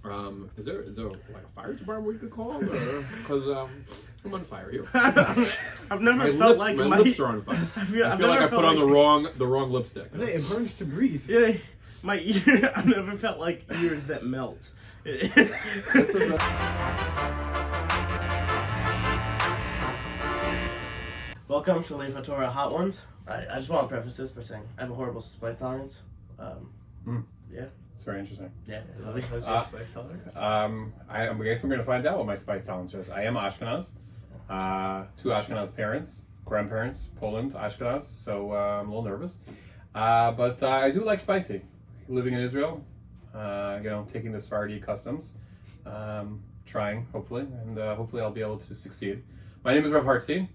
Is there like a fire department we could call? Because I'm on fire here. I've never my felt lips, like my lips are on fire. I feel like I put on the wrong lipstick. It burns to breathe. Yeah, my ear. I've never felt like ears that melt. This is Welcome to LHHO Hot Ones. I just want to preface this by saying I have a horrible spice tolerance. Yeah. It's very interesting. Yeah. What's your spice tolerance? I guess we're going to find out what my spice tolerance is. I am Ashkenaz. Two Ashkenaz parents, grandparents, Poland, Ashkenaz. So I'm a little nervous. But I do like spicy. Living in Israel, taking the Sephardi customs, trying, hopefully, and hopefully I'll be able to succeed. My name is Rabbi Hartstein.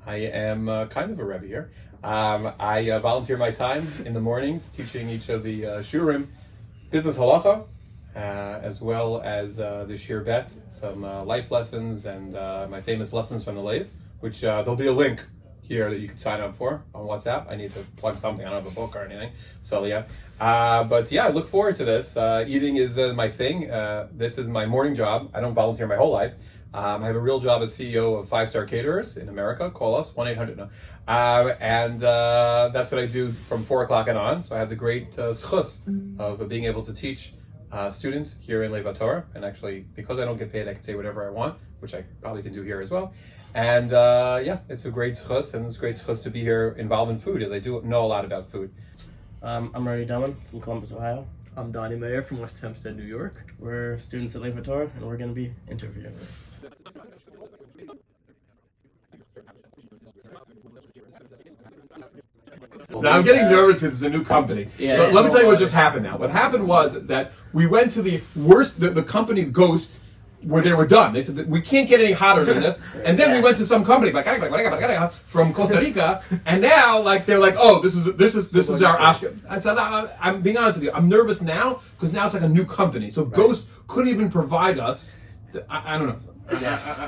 I am kind of a Rebbi here. I volunteer my time in the mornings teaching each of the shurim business halacha, as well as the shir bet, some life lessons, and my famous lessons from the Lev, which there'll be a link here that you can sign up for on WhatsApp. I need to plug something. I don't have a book or anything. So yeah. But yeah, I look forward to this. Eating is my thing. This is my morning job. I don't volunteer my whole life. I have a real job as CEO of Five Star Caterers in America. Call us, 1-800 no. And that's what I do from 4 o'clock and on. So I have the great schus of being able to teach students here in LHHO. And actually, because I don't get paid, I can say whatever I want, which I probably can do here as well. And yeah, it's a great schus, and it's a great schus to be here involved in food, as I do know a lot about food. I'm Ronnie Delman from Columbus, Ohio. I'm Dani Meir from West Hempstead, New York. We're students at LHHO, and we're going to be interviewing. Now I'm getting nervous because it's a new company. Yeah, so let me tell you what just happened now. What happened was that we went to the worst, the company Ghost, where they were done. They said that we can't get any hotter than this. And then we went to some company from Costa Rica, and now they're like, oh, this is our Ashka. I said, I'm being honest with you. I'm nervous now because now it's like a new company. So Ghost couldn't even provide us. I don't know.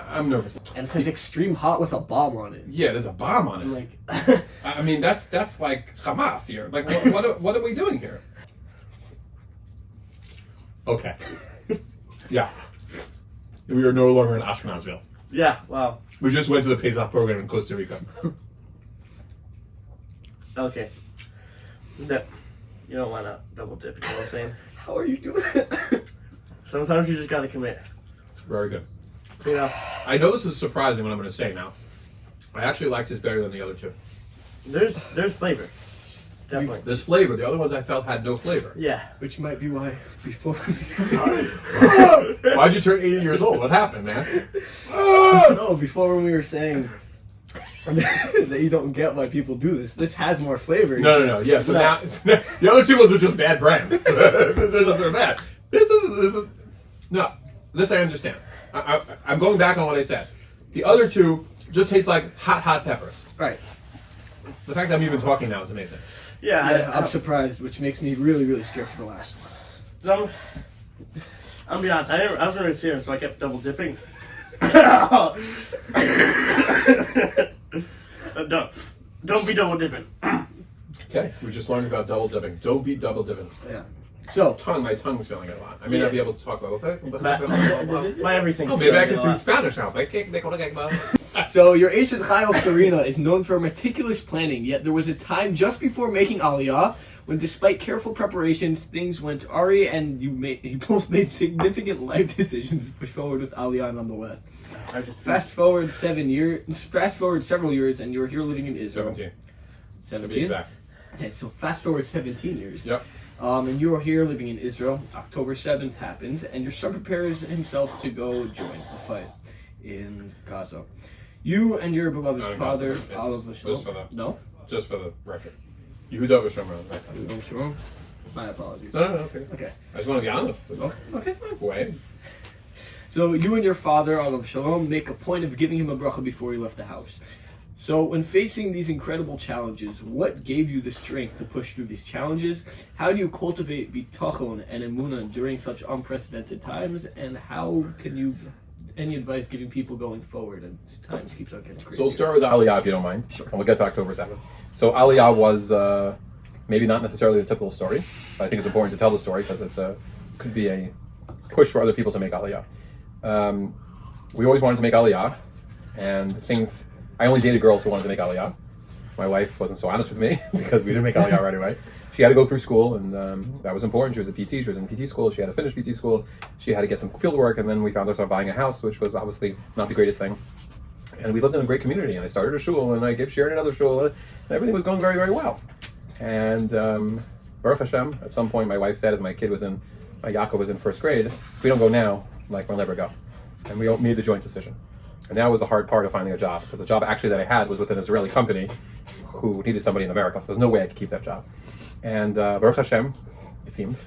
I'm nervous. And it says extreme hot with a bomb on it. Yeah, there's a bomb on it. Like, I mean, that's like Hamas here. Like, what are we doing here? Okay. Yeah. We are no longer in Ashkenazville. yeah, wow. We just went to the Pesach program in Costa Rica. Okay. No, you don't want to double dip, you know what I'm saying? How are you doing it? Sometimes you just got to commit. Very good. You know, I know this is surprising what I'm going to say now. I actually like this better than the other two. there's flavor. Definitely. There's flavor. The other ones I felt had no flavor. Yeah. Which might be why before Why'd you turn 80 years old? What happened, man? No, before when we were saying that you don't get why people do this has more flavor. No. Yeah, so now the other two ones are just bad brands. They're bad. This is no. This I understand. I'm going back on what I said. The other two just taste like hot peppers. Right. The fact that I'm even talking now is amazing. Yeah, I'm surprised, which makes me really, really scared for the last one. I'll be honest, I wasn't really feeling, so I kept double dipping. Don't be double dipping. Okay, we just learned about double dipping. Don't be double dipping. Yeah. So, My tongue's feeling it a lot. I may not be able to talk about My everything's maybe I feeling can a do lot. Spanish now. your Eshet Chayil Serena is known for meticulous planning, yet there was a time just before making Aliyah when, despite careful preparations, things went awry and you both made significant life decisions to push forward with Aliyah nonetheless. Fast forward several years and you're here living in Israel. 17. To be exact. Okay, so fast forward 17 years. Yep. And you are here living in Israel. October 7th happens, and your son prepares himself to go join the fight in Gaza. You and your beloved father, Alav Hashalom. No? Just for the record. Yehuda V'Shomron, my son. Sure. My apologies. No, that's okay. Okay. I just want to be honest. Okay, fine. Wait. So you and your father, Alav Hashalom, make a point of giving him a bracha before he left the house. So when facing these incredible challenges, what gave you the strength to push through these challenges? How do you cultivate bitachon and emunah during such unprecedented times? And how can you, any advice giving people going forward? And times keeps on getting crazy. So we'll start with Aliyah, if you don't mind. Sure. And we'll get to October 7th. So Aliyah was maybe not necessarily the typical story, but I think it's important to tell the story because it's could be a push for other people to make Aliyah. We always wanted to make Aliyah, and I only dated girls who wanted to make Aliyah. My wife wasn't so honest with me because we didn't make Aliyah right away. She had to go through school, and that was important. She was a PT. She was in PT school. She had to finish PT school. She had to get some field work, and then we found ourselves buying a house, which was obviously not the greatest thing. And we lived in a great community, and I started a shul, and I gave Sharon another shul, and everything was going very, very well. And Baruch Hashem, at some point, my wife said, as my Yaakov was in first grade, if we don't go now, we'll never go. And we made the joint decision. And that was the hard part of finding a job, because the job actually that I had was with an Israeli company who needed somebody in America, so there's no way I could keep that job. And Baruch Hashem, it seemed,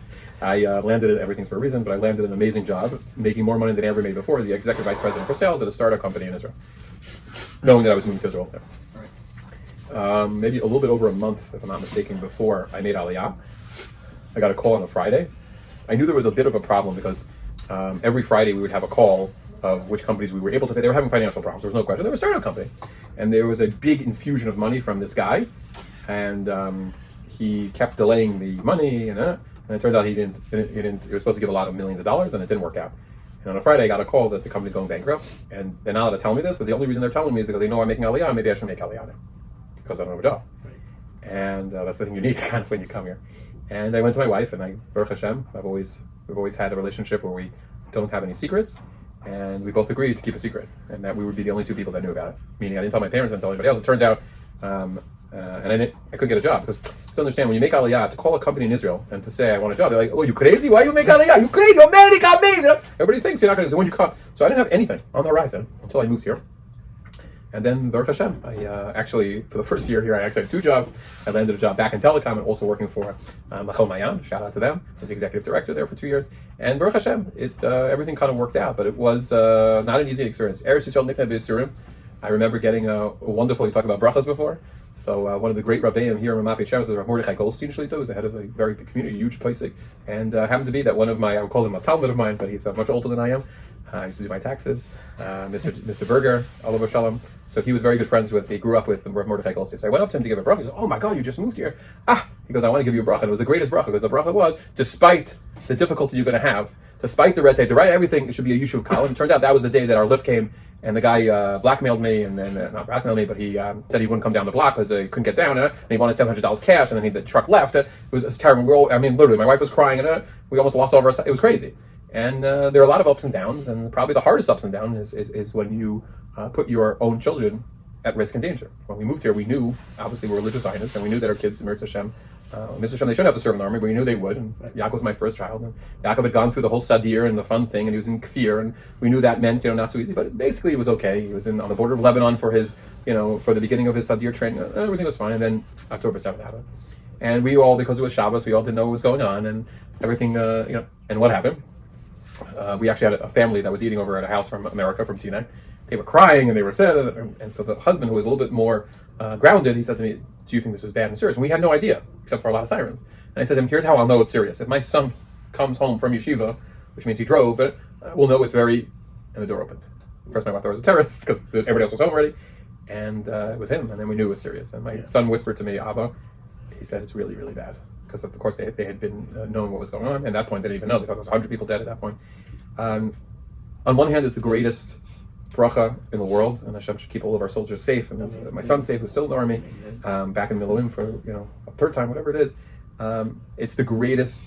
I landed at Everything's for a Reason, but I landed an amazing job, making more money than I ever made before, the executive vice president for sales at a startup company in Israel, knowing that I was moving to Israel. Maybe a little bit over a month, if I'm not mistaken, before I made Aliyah, I got a call on a Friday. I knew there was a bit of a problem because every Friday we would have a call of which companies we were able to pay. They were having financial problems, there was no question. They were a startup company. And there was a big infusion of money from this guy, and he kept delaying the money, and it turned out he was supposed to give a lot of millions of dollars, and it didn't work out. And on a Friday, I got a call that the company's going bankrupt, and they're not allowed to tell me this, but the only reason they're telling me is because they know I'm making Aliyah, maybe I should make Aliyah now, because I don't have a job. Right. And that's the thing you need kind of when you come here. And I went to my wife, and Baruch Hashem, we've always had a relationship where we don't have any secrets, and we both agreed to keep a secret, and that we would be the only two people that knew about it. Meaning, I didn't tell my parents, I didn't tell anybody else. It turned out, and I couldn't get a job, because to understand, when you make Aliyah, to call a company in Israel and to say I want a job, they're like, "Oh, you crazy? Why you make Aliyah? You crazy? You're mad? It got me." Everybody thinks you're not going to. So when you come, so I didn't have anything on the horizon until I moved here. And then Baruch Hashem, I actually, for the first year here, I actually had two jobs. I landed a job back in telecom and also working for Machel Mayan. Shout out to them. I was the executive director there for 2 years. And Baruch Hashem, everything kind of worked out, but it was not an easy experience. Eretz Yisrael Nikneh B'Yisurim. I remember getting a wonderful, you talked about brachas before. So one of the great Rabbi here in Ramat Shem was Mordechai Goldstein Shlita, who's the head of a very big community, huge place. And happened to be that one of I would call him a Talmud of mine, but he's much older than I am. I used to do my taxes. Mr. Berger, Alav Hashalom. So he was very good friends with, he grew up with Mordechai Goldstein. So I went up to him to give a bracha. He said, "Oh my God, you just moved here." He goes, "I want to give you a bracha." And it was the greatest bracha, because the bracha was, despite the difficulty you're going to have, despite the red tape, to write everything, it should be a Yishuv Kal. And it turned out that was the day that our lift came, and the guy blackmailed me, and then, not blackmailed me, but he said he wouldn't come down the block because he couldn't get down, and he wanted $700 cash, and then the truck left. It was terrible. Literally, my wife was crying, and we almost lost all of our, it was crazy. And there are a lot of ups and downs, and probably the hardest ups and downs is when you put your own children at risk and danger. When we moved here, we knew, obviously we're religious Zionists, and we knew that our kids, Mr. Hashem, they shouldn't have to serve in the army, but we knew they would. And Yaakov was my first child, and Yaakov had gone through the whole sadir and the fun thing, and he was in kfir, and we knew that meant, not so easy, but basically it was okay. He was on the border of Lebanon for his, for the beginning of his sadir training. Everything was fine, and then October 7th happened. And we all, because it was Shabbos, we all didn't know what was going on, and everything, and what happened? We actually had a family that was eating over at a house from America, from Sinai. They were crying and they were sad, and so the husband, who was a little bit more grounded, he said to me, "Do you think this is bad and serious?" And we had no idea, except for a lot of sirens. And I said to him, "Here's how I'll know it's serious. If my son comes home from yeshiva, which means he drove, we'll know it's very..." And the door opened. First, my wife thought it was a terrorist because everybody else was home already, and it was him. And then we knew it was serious. And my son whispered to me, "Abba," he said, "It's really, really bad." Because of course they had been knowing what was going on. And at that point, they didn't even know. They thought there was 100 people dead at that point. On one hand, it's the greatest bracha in the world, and Hashem should keep all of our soldiers safe. And my son's safe, who's still in the army, back in Miloim for a third time, whatever it is. It's the greatest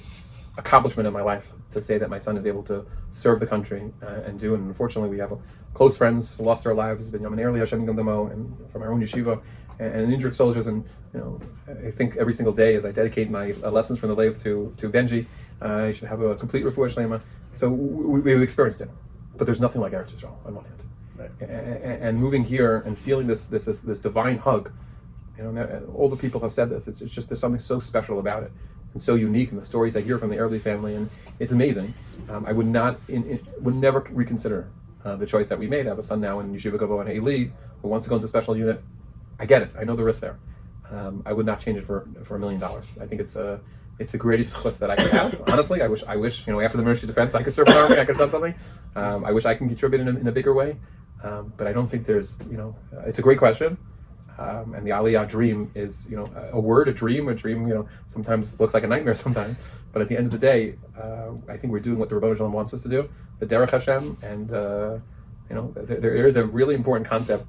accomplishment in my life to say that my son is able to serve the country and do. And unfortunately, we have close friends who lost their lives, and from our own yeshiva, and injured soldiers. And I think every single day, as I dedicate my lessons from the Lev to Benji, I should have a complete refuah shlema. So we've experienced it, but there's nothing like Eretz Yisrael on one hand. Right. And moving here and feeling this divine hug, all the people have said this. It's just there's something so special about it and so unique in the stories I hear from the Early family, and it's amazing. I would never reconsider the choice that we made. I have a son now in Yeshiva Gavo and Eli who wants to go into special unit. I get it. I know the risk there. I would not change it for $1 million. I think it's the greatest chus that I could have. Honestly, I wish after the military defense I could serve in the army. I could have done something. I wish I can contribute in a bigger way. But I don't think there's it's a great question. And the Aliyah dream is, a word, a dream, sometimes looks like a nightmare sometimes. But at the end of the day, I think we're doing what the Rebbi wants us to do, the derech Hashem, and there is a really important concept.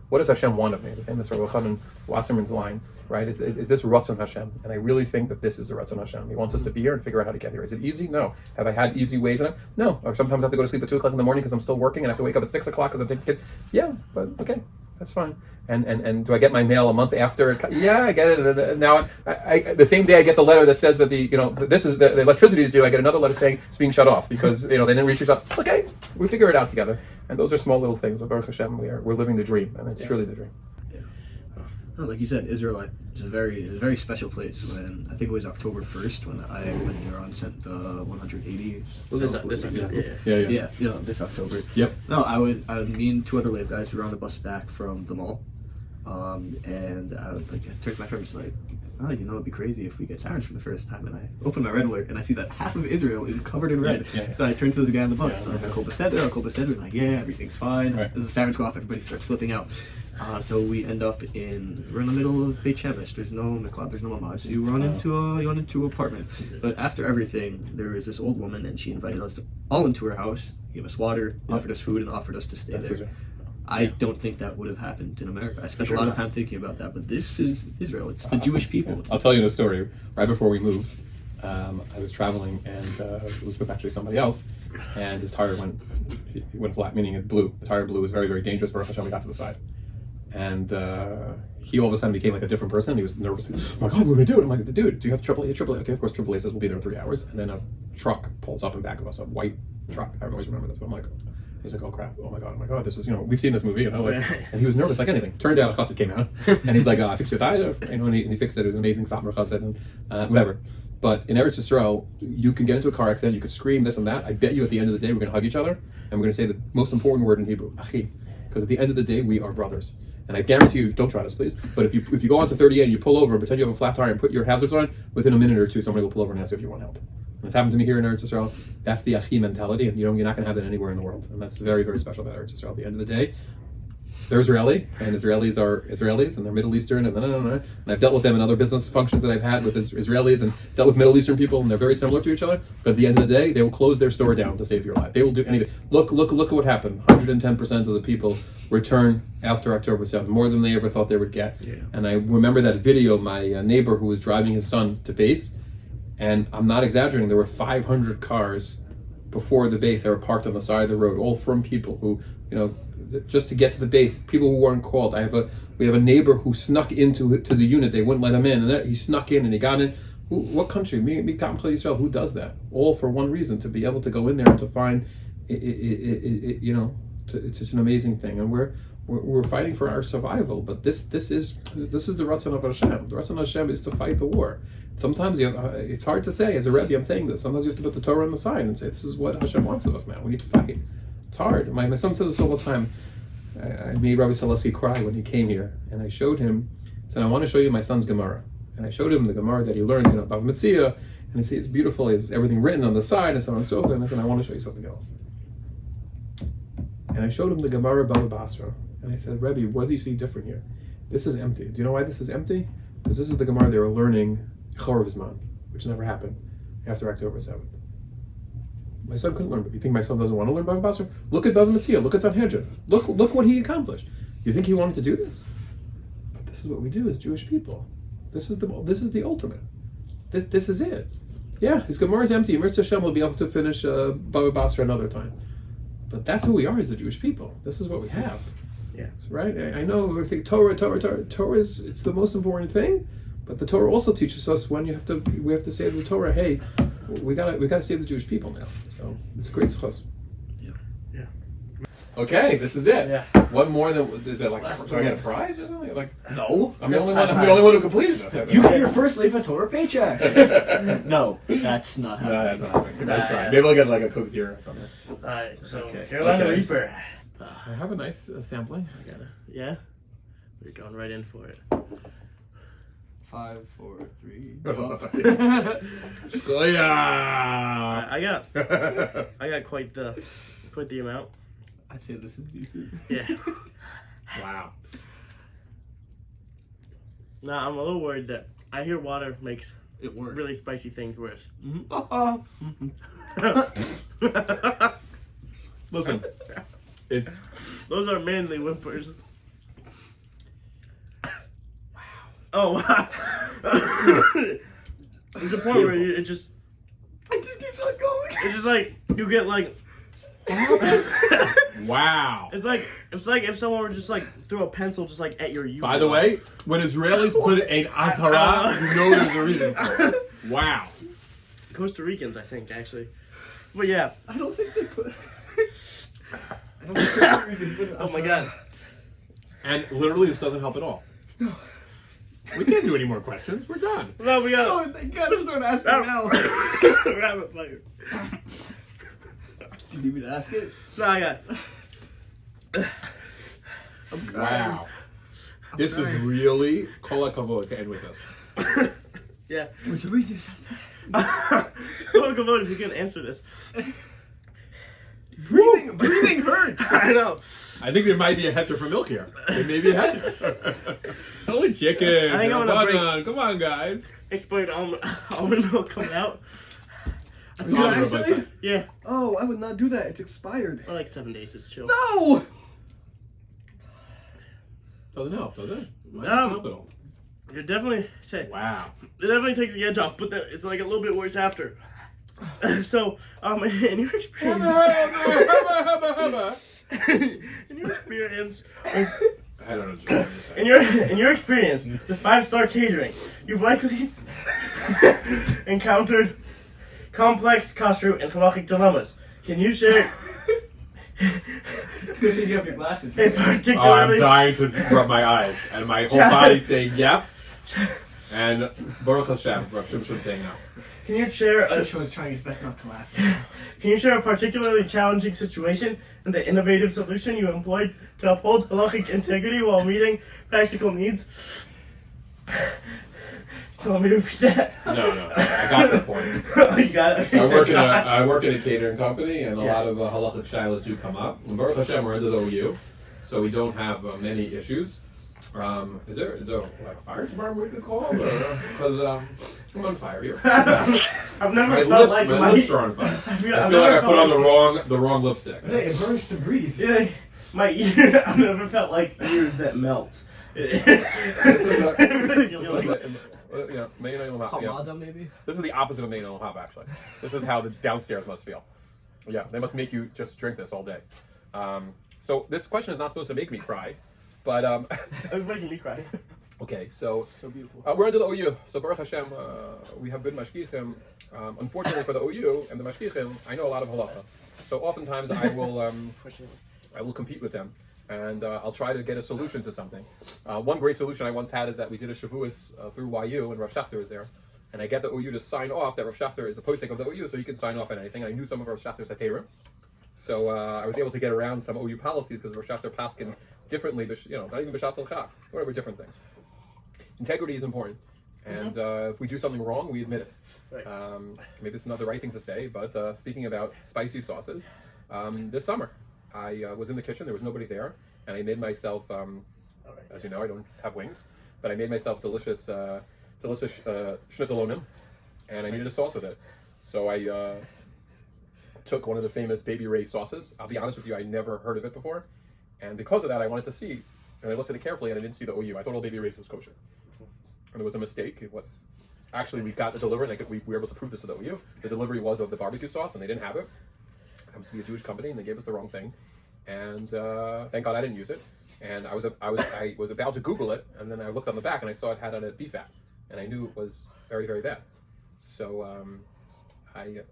What does Hashem want of me? The famous Rabbi Wasserman's line, right? Is this Ratzon Hashem? And I really think that this is the Ratzon Hashem. He wants us to be here and figure out how to get here. Is it easy? No. Have I had easy ways in it? No. Or sometimes I have to go to sleep at 2 o'clock in the morning because I'm still working, and I have to wake up at 6 o'clock because I'm taking kid. Yeah, but okay. That's fine. And do I get my mail a month after? Yeah, I get it. Now, I the same day I get the letter that says that this is the electricity is due. I get another letter saying it's being shut off because they didn't reach us up. Okay, we figure it out together. And those are small little things. Baruch Hashem, we're living the dream, and it's truly the dream. Yeah. Like you said, Israel is a very special place. When I think it was October 1st when I went there on sent the 180. Well, this this October. Yep. No, I would me and 2 other late guys were on the bus back from the mall, and I would turn to my friend just like, oh, it'd be crazy if we get sirens for the first time. And I open my red alert and I see that half of Israel is covered in red. Yeah. So I turn to the guy on the bus. Kol Beseder, like, yeah, everything's fine. Right. As the sirens go off, everybody starts flipping out. So we end up we're in the middle of Beit Shemesh. There's no miklat, there's no mamad. So you run into an apartment. But after everything, there was this old woman, and she invited us all into her house, gave us water, offered us food, and offered us to stay there. Israel. I don't think that would have happened in America. I spent a lot of time thinking about that, but this is Israel. It's the Jewish people. I'll tell you a story. Right before we moved, I was traveling, and it was with actually somebody else, and his tire went flat, meaning it blew. The tire blew. It was very, very dangerous. Baruch Hashem, we got to the side. And he all of a sudden became like a different person. He was nervous. I'm like, oh, what are we going to do? I'm like, dude, do you have AAA? AAA. Okay, of course, AAA says we'll be there in 3 hours. And then a truck pulls up in back of us, a white truck. I always remember this. I'm like, he's like, oh crap, oh my god, this is, we've seen this movie, and he was nervous like anything. Turned out a chassid came out, and he's like, I fixed your tire, and he fixed it. It was an amazing Satmar chassid, and whatever. But in Eretz Yisrael, you can get into a car accident, you could scream this and that. I bet you at the end of the day, we're going to hug each other, and we're going to say the most important word in Hebrew, achi, because at the end of the day, we are brothers. And I guarantee you, don't try this, please. But if you go on to 38 and you pull over and pretend you have a flat tire and put your hazards on, within a minute or two, somebody will pull over and ask you if you want help. And it's happened to me here in Eretz Yisrael. That's the achi mentality, and you're not going to have that anywhere in the world. And that's very, very special about Eretz Yisrael. At the end of the day, they're Israeli, and Israelis are Israelis, and they're Middle Eastern, and I've dealt with them in other business functions that I've had with Israelis, and dealt with Middle Eastern people, and they're very similar to each other. But at the end of the day, they will close their store down to save your life. They will do anything. Look at what happened. 110% of the people return after October 7th, more than they ever thought they would get. Yeah. And I remember that video, my neighbor who was driving his son to base, and I'm not exaggerating, there were 500 cars before the base that were parked on the side of the road, all from people who, just to get to the base, people who weren't called. We have a neighbor who snuck into the unit. They wouldn't let him in, and he snuck in and he got in. What country? Israel. Who does that? All for one reason: to be able to go in there and to find, it's just an amazing thing. And we're fighting for our survival. But this is the Ratzon of Hashem. The Ratzon of Hashem is to fight the war. Sometimes it's hard to say. As a Rebbi, I'm saying this. Sometimes you have to put the Torah on the side and say, this is what Hashem wants of us now. We need to fight. It's hard. My son says this all the time. I made Rabbi Selesky cry when he came here, and I showed him, said, I want to show you my son's Gemara. And I showed him the Gemara that he learned, Bava Metzia, and he said, it's beautiful, it's everything written on the side, and so on and so forth. And I said, I want to show you something else. And I showed him the Gemara Baba Basra, and I said, Rebbi, what do you see different here? This is empty. Do you know why this is empty? Because this is the Gemara they were learning Chorov Zman, which never happened after October 7th. My son couldn't learn, but you think my son doesn't want to learn Bava Basra? Look at Bava Metzia, look at Sanhedrin. Look what he accomplished. You think he wanted to do this? But this is what we do as Jewish people. This is the ultimate. This is it. Yeah, his Gemara is empty. Mirza Hashem will be able to finish Bava Basra another time. But that's who we are as the Jewish people. This is what we have. Yeah. Right? I know we think Torah is it's the most important thing, but the Torah also teaches us when we have to say to the Torah, hey, we gotta save the Jewish people now. So it's a great schos. Yeah. Yeah. Okay, this is it. Yeah. One more is that like do I get a prize or something? Like No. I'm the only one who completed this. You got your first Lefa Torah paycheck. No, that's not happening. No, that's not happening. That's fine. Maybe I'll get like a Coke Zero or something. Alright, so Okay. Carolina Okay. Reaper. I have a nice sampling. Yeah? We're going right in for it. 5, 4, 3. Yeah. I got quite the amount. I'd say this is decent. Yeah. Wow. Nah, I'm a little worried that I hear water makes It works. really spicy things worse. Listen, it's Those are manly whimpers. Oh wow! There's a point where it just keeps on going. it's just like you get like wow. it's like if someone were just like threw a pencil just like at your By the way, when Israelis put an azhara, you know there's a reason for it. Wow. Costa Ricans, I think actually, but yeah. I don't think they put. I don't think they put. Oh my god. And literally, this doesn't help at all. No. We can't do any more questions. We're done. No, we got. Oh, they gotta start asking now. Rabbit fire. You need me to ask it? No, I got. Wow. This is really kol hakavod to end with this. Yeah. We should read this. Oh, come on, if you can answer this. Breathing hurts. I know. I think there might be a heter for milk here. There may be a heter. It's only chicken. I think I'm gonna Come on, guys. Expired almond milk coming out. I You forgot. actually? Yeah. Oh, I would not do that. It's expired. Or like 7 days is chill. No! Doesn't help, does it? Might No. not help at all. You're definitely. Wow. It definitely takes the edge off, but it's like a little bit worse after. So, in your experience, in your experience, I don't know what you're saying. in your experience with 5 Star Catering, you've likely encountered complex kashrut and halachic dilemmas. Can you share Good thing you have your glasses. a I'm particularly dying to rub my eyes, and my whole body's saying yes. And Baruch Hashem, Rav Shimshon saying no. Can you share Show is trying his best not to laugh. Can you share a particularly challenging situation and the innovative solution you employed to uphold halachic integrity while meeting practical needs? Do you want me to repeat that? No, I got the point. Oh, you got it. I work in a catering company, and a lot of halachic shilas do come up. And Baruch Hashem, we're under the OU, so we don't have many issues. Is there like a fire department we could call? Because I'm on fire here. I've never My felt lips, like my lips are on fire. I feel I I've feel like never I put on felt the wrong lipstick. Hey, it hurts to breathe. Yeah, my ear. I've never felt like ears that melt. Hamada, maybe? This is the opposite of Meir actually. This is how the downstairs must feel. Yeah, they must make you just drink this all day. So this question is not supposed to make me cry, but It was making me cry. okay, so beautiful. we're under the OU. So Baruch Hashem, we have good mashgichim. Unfortunately for the OU and the mashgichim, I know a lot of halacha. So oftentimes I will compete with them, and I'll try to get a solution to something. One great solution I once had is that we did a shavuos through YU, and Rav Shachter was there, and I get the OU to sign off that Rav Shachter is a posek of the OU, so he can sign off on anything. I knew some of Rav Shachter's hatera, so I was able to get around some OU policies because Rav Shachter paskin differently, not even b'shas al-chak, whatever, different things. Integrity is important, and if we do something wrong, we admit it. Right. Maybe it's not the right thing to say, but speaking about spicy sauces, this summer I was in the kitchen, there was nobody there, and I made myself, as you know, I don't have wings, but I made myself delicious schnitzalonim, and I needed a sauce with it. So I took one of the famous Baby Ray sauces. I'll be honest with you, I never heard of it before, and because of that, I wanted to see, and I looked at it carefully, and I didn't see the OU. I thought all Baby Ray's was kosher. And it was a mistake. Actually, we got the delivery, and we were able to prove this to the OU. The delivery was of the barbecue sauce, and they didn't have it. It happens to be a Jewish company, and they gave us the wrong thing. And thank God I didn't use it. And I was about to Google it, and then I looked on the back, and I saw it had on it beef fat, and I knew it was very, very bad. So I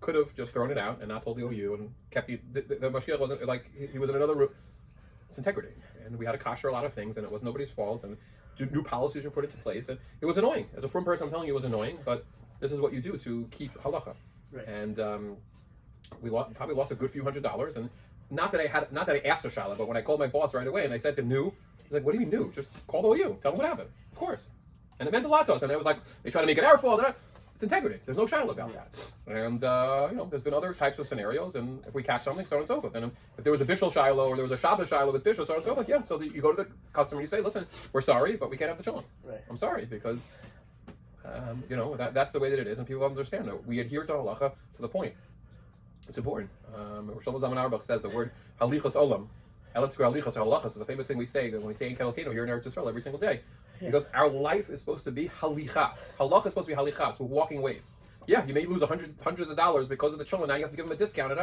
could have just thrown it out and not told the OU and kept the mashgiach wasn't like he was in another room. It's integrity, and we had to kosher a lot of things, and it was nobody's fault, and new policies were put into place, and it was annoying. As a frum person, I'm telling you, it was annoying, but this is what you do to keep halacha. Right. And we probably lost a good few $100s, and not that I asked a shala, but when I called my boss right away and I said to him, new, he's like, what do you mean new? Just call the OU, tell them what happened. Of course. And it meant a lot to us, and I was like, they try to make it our fault. it's integrity. There's no shadow about that. And there's been other types of scenarios, and if we catch something, so on and so forth. And if there was a bishul shiloh or there was a Shabbos shiloh with bishul, so on and so forth, so you go to the customer and you say, listen, we're sorry, but we can't have the children. Right. I'm sorry because that's the way that it is, and people understand that we adhere to halacha to the point. It's important. Shlomo Zalman Auerbach says the word halichos olam. Halacha is a famous thing we say when we say in Kelokeno here in Eretz Yisrael every single day. Because our life is supposed to be halicha. Halacha is supposed to be halicha. It's walking ways. Yeah, you may lose hundreds of dollars because of the children. Now you have to give them a discount.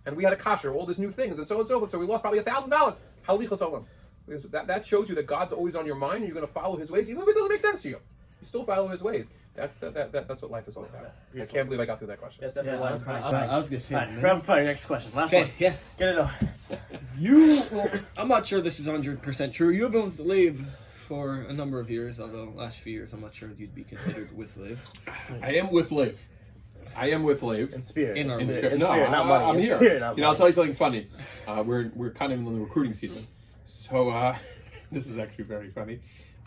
And we had a kasher, all these new things, and so on and so forth. So we lost probably $1,000. Halichos olam. Because that shows you that God's always on your mind, and you're going to follow His ways, even if it doesn't make sense to you. You still follow His ways. That's what life is all about. I can't believe I got through that question. That's definitely I was going to say. Rapid fire, next question. Last Okay, one. yeah. Get it on. I'm not sure this is 100% true. You've been with Lev for a number of years, although last few years I'm not sure you'd be considered with Lev. I am with Lev. In spirit. In our In spirit. spirit, No, not money. I'm In here. spirit, not I'll money. tell you something funny. We're kind of in the recruiting season, so this is actually very funny.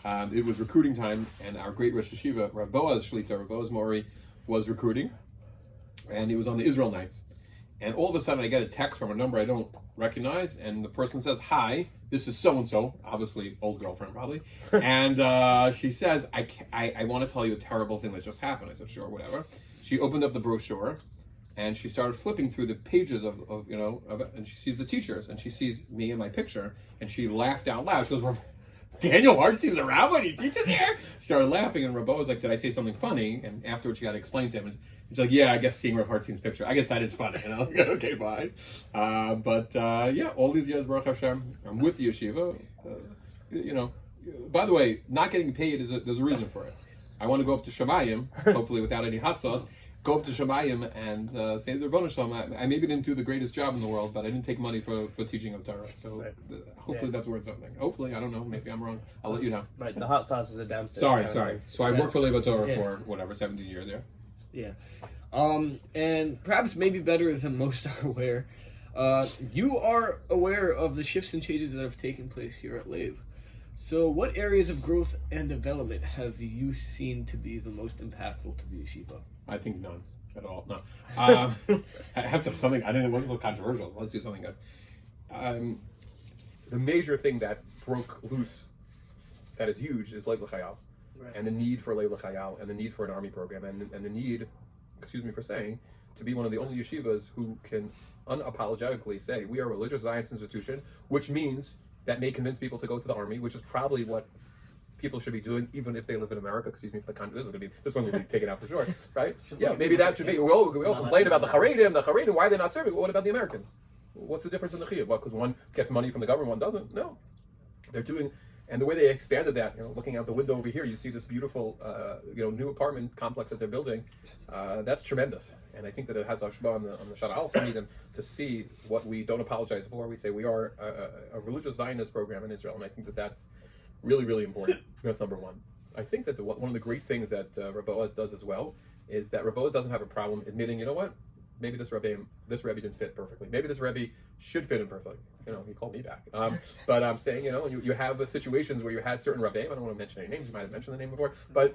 It was recruiting time, and our great Rosh Hashiva, Rabbi Shlita, Rabbi Mori, was recruiting, and he was on the Israel nights. And all of a sudden, I get a text from a number I don't recognize, and the person says, "Hi, this is so and so, obviously old girlfriend probably," and she says, "I want to tell you a terrible thing that just happened." I said, "Sure, whatever." She opened up the brochure, and she started flipping through the pages of it, and she sees the teachers, and she sees me in my picture, and she laughed out loud. She goes, "Daniel Hartstein's around when he teaches here?" She started laughing, and Rabbi was like, "Did I say something funny?" And afterwards, she got to explain to him. He's like, "Yeah, I guess seeing Rav Hartstein's picture, I guess that is funny." And I'm like, "Okay, fine." But all these years, Baruch Hashem, I'm with the yeshiva. By the way, not getting paid there's a reason for it. I want to go up to Shemayim, hopefully without any hot sauce. Go up to Shemayim and say to the Rebbeinu Shalom, I maybe didn't do the greatest job in the world, but I didn't take money for teaching of Torah. So hopefully that's worth something. Hopefully, I don't know. Maybe I'm wrong. I'll let you know. Right, the hot sauce is a downstairs. Sorry. So I worked for Lev Torah for whatever 17 years there. Yeah. And perhaps maybe better than most are aware, you are aware of the shifts and changes that have taken place here at Lev. So what areas of growth and development have you seen to be the most impactful to the yeshiva? I think none at all. No. I have to have something. I didn't. It wasn't so controversial. Let's do something good. The major thing that broke loose, that is huge, is LHHO, and the need for LHHO, and the need for an army program, and the need, excuse me for saying, to be one of the only yeshivas who can unapologetically say we are a religious science institution, which means that may convince people to go to the army, which is probably what people should be doing, even if they live in America. Excuse me for the this one will be taken out for sure, right? Yeah, maybe that should be. We all complain about the Haredim, why are they not serving? Well, what about the American? What's the difference in the chiyuv? Well, because one gets money from the government, one doesn't. No, they're doing. And the way they expanded that, looking out the window over here, you see this beautiful, new apartment complex that they're building. That's tremendous, and I think that it has hashpah on the shadal for me to see what we don't apologize for. We say we are a religious Zionist program in Israel, and I think that that's really, really important. That's number one. I think that one of the great things that Rabbi does as well is that Rabbi doesn't have a problem admitting, you know what, maybe this Rebbi didn't fit perfectly. Maybe this Rebbi should fit in perfectly. He called me back. But I'm saying, you have situations where you had certain Rebbi, I don't want to mention any names, you might have mentioned the name before, but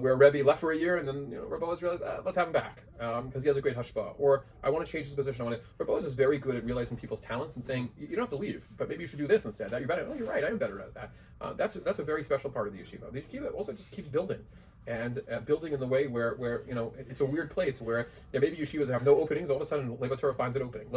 where a Rebbi left for a year and then, Rabbi realized, let's have him back because he has a great hashpah. Or I want to change his position. Rabbi is very good at realizing people's talents and saying, you don't have to leave, but maybe you should do this instead. You're better. Oh, you're right, I am better at that. That's a very special part of the yeshiva. The yeshiva also just keeps building. And building in the way where it's a weird place where maybe yeshivas have no openings, all of a sudden Lev Torah finds an opening.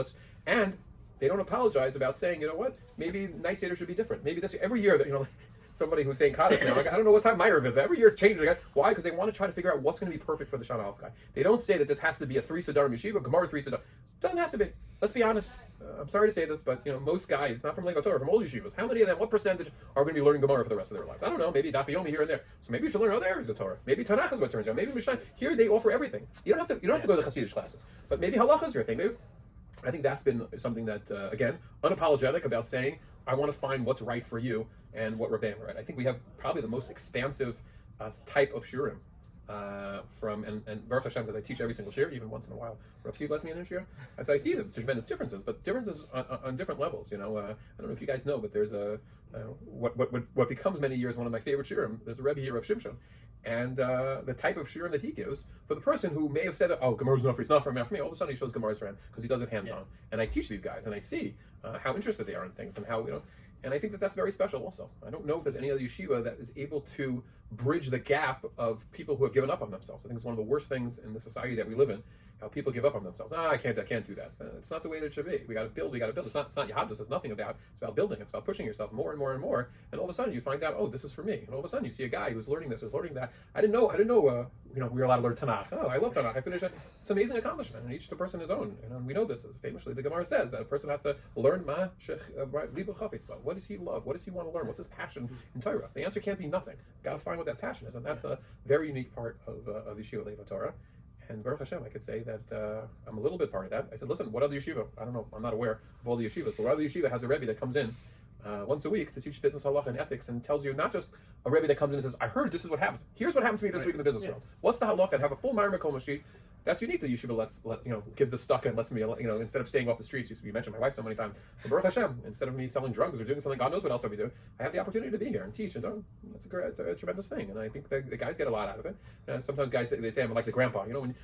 And they don't apologize about saying, you know what, maybe night Seder should be different. Maybe this every year that somebody who's saying Kaddish now, I don't know what time Meir is. Every year it's changing. Why? Because they want to try to figure out what's going to be perfect for the Shana Alf guy. They don't say that this has to be a 3 Sedarim yeshiva, Gemara 3 Sedarim. Doesn't have to be. Let's be honest. I'm sorry to say this, but most guys, not from Lev Torah, from old yeshivas, how many of them, what percentage are going to be learning Gemara for the rest of their life? I don't know. Maybe Daf Yomi here and there. So maybe you should learn other areas of Torah. Maybe Tanakh is what turns out. Maybe Mishnah. Here they offer everything. You don't have to go to the Hasidic classes, but maybe Halacha is your thing. Maybe. I think that's been something that, again, unapologetic about saying, I want to find what's right for you and what Rabbi right. I think we have probably the most expansive type of shiurim and Baruch Hashem, because I teach every single shiur, even once in a while. Rav Steve lets me in a shiur. And so I see the tremendous differences, but differences on different levels. I don't know if you guys know, but there's what becomes many years one of my favorite shiurim. There's a Rebbi here, Rav Shimshon, and the type of shiurim that he gives for the person who may have said, "Oh, Gemara's not for me, it's not for me." For me, all of a sudden he shows Gemara's for him because he does it hands-on. And I teach these guys, and I see how interested they are in things and how And I think that that's very special also. I don't know if there's any other yeshiva that is able to bridge the gap of people who have given up on themselves. I think it's one of the worst things in the society that we live in, how people give up on themselves. I can't do that. It's not the way that it should be. We got to build. It's not Yahadus. It's nothing about. It's about building. It's about pushing yourself more and more and more. And all of a sudden you find out, oh, this is for me. And all of a sudden you see a guy who's learning this, who's learning that. I didn't know. We were allowed to learn Tanakh. Oh, I love Tanakh. I finished it. It's an amazing accomplishment, and each person his own. And we know this. Famously, the Gemara says that a person has to learn what does he love? What does he want to learn? What's his passion in Torah? The answer can't be nothing. Got to find what that passion is, and that's a very unique part of Yeshiva Lev Torah. And Baruch Hashem, I could say that I'm a little bit part of that. I said, listen, what other yeshiva? I don't know. I'm not aware of all the yeshivas, but what other yeshiva has a Rebbi that comes in once a week to teach business halacha and ethics and tells you not just a Rebbi that comes in and says, I heard this is what happens. Here's what happened to me this week in the business world. What's the halacha? And have a full Meir Mikol sheet. That's unique that yeshiva gives the stuck and lets me, instead of staying off the streets. You mentioned my wife so many times. But Baruch Hashem, instead of me selling drugs or doing something, God knows what else I'll be doing, I have the opportunity to be here and teach. And it's a tremendous thing. And I think the guys get a lot out of it. And sometimes guys say I'm like the grandpa. When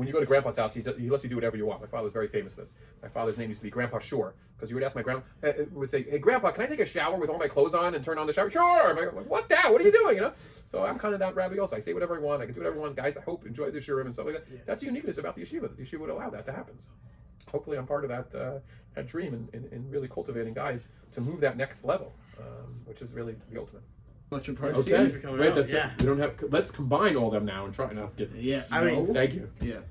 you go to grandpa's house, he lets you do whatever you want. My father's very famous for this. My father's name used to be Grandpa Shore. Because you would ask my grandpa, would say, hey, Grandpa, can I take a shower with all my clothes on and turn on the shower? Sure. I'm like, what that? What are you doing? So I'm kind of that Rabbi also. I say whatever I want. I can do whatever I want. Guys, I hope enjoy the shiurim and stuff like that. Yeah. That's the uniqueness about the yeshiva. The yeshiva would allow that to happen. So hopefully I'm part of that dream in really cultivating guys to move that next level, which is really the ultimate. Much apart. Okay. For coming Wait, out. that's Yeah. it. We don't have. Let's combine all of them now and try not get. Yeah. I mean, Thank you. Yeah.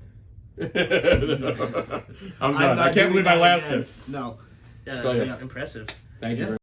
I'm done. I can't believe I lasted. No. Yeah, Go ahead. impressive. Thank you.